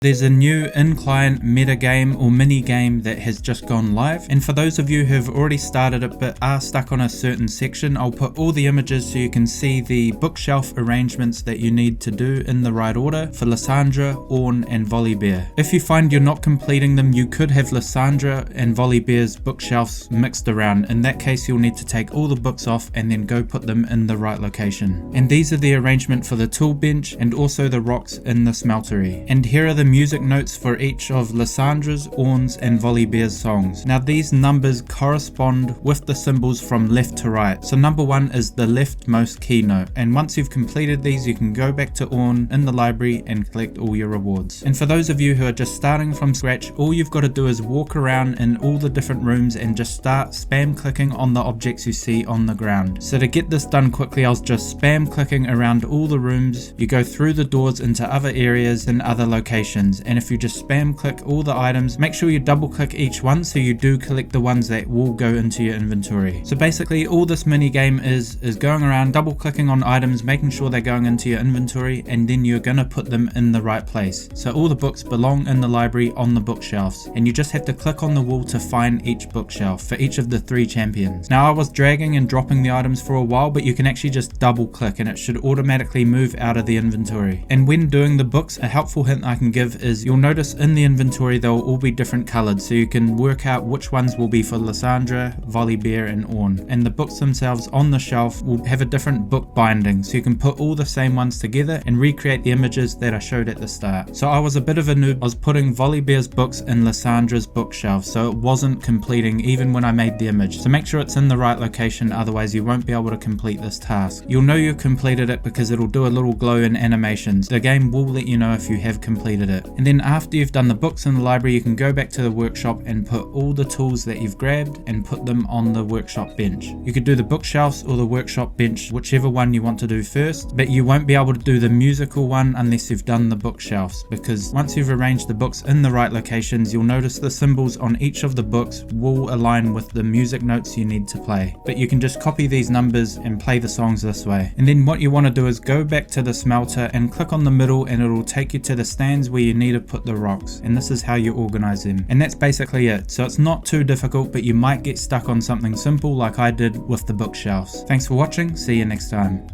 There's a new in-client metagame or mini-game that has just gone live, and for those of you who have already started it but are stuck on a certain section, I'll put all the images so you can see the bookshelf arrangements that you need to do in the right order for Lissandra, Ornn and Volibear. If you find you're not completing them, you could have Lissandra and Volibear's bookshelves mixed around. In that case, you'll need to take all the books off and then go put them in the right location. And these are the arrangement for the tool bench and also the rocks in the smeltery. And here are the music notes for each of Lissandra's, Ornn's and Volibear's songs. Now these numbers correspond with the symbols from left to right. So number 1 is the leftmost keynote, and once you've completed these you can go back to Ornn in the library and collect all your rewards. And for those of you who are just starting from scratch, all you've got to do is walk around in all the different rooms and just start spam clicking on the objects you see on the ground. So to get this done quickly, I was just spam clicking around all the rooms. You go through the doors into other areas and other locations. And if you just spam click all the items, make sure you double click each one so you do collect the ones that will go into your inventory. So basically all this mini game is going around double clicking on items, making sure they're going into your inventory, and then you're going to put them in the right place. So all the books belong in the library on the bookshelves, and you just have to click on the wall to find each bookshelf for each of the 3 champions. Now I was dragging and dropping the items for a while, but you can actually just double click and it should automatically move out of the inventory. And when doing the books, a helpful hint I can give is you'll notice in the inventory they'll all be different colored, so you can work out which ones will be for Lissandra, Volibear and Ornn. And the books themselves on the shelf will have a different book binding, so you can put all the same ones together and recreate the images that I showed at the start. So I was a bit of a noob. I was putting Volibear's books in Lissandra's bookshelf, so it wasn't completing even when I made the image. So make sure it's in the right location, otherwise you won't be able to complete this task. You'll know you've completed it because it'll do a little glow in animations. The game will let you know if you have completed it. And then after you've done the books in the library, you can go back to the workshop and put all the tools that you've grabbed and put them on the workshop bench. You could do the bookshelves or the workshop bench, whichever one you want to do first, but you won't be able to do the musical one unless you've done the bookshelves, because once you've arranged the books in the right locations, you'll notice the symbols on each of the books will align with the music notes you need to play. But you can just copy these numbers and play the songs this way. And then what you want to do is go back to the smelter and click on the middle, and it'll take you to the stands where you need to put the rocks, and this is how you organize them. And that's basically it. So it's not too difficult, but you might get stuck on something simple like I did with the bookshelves. Thanks for watching, see you next time.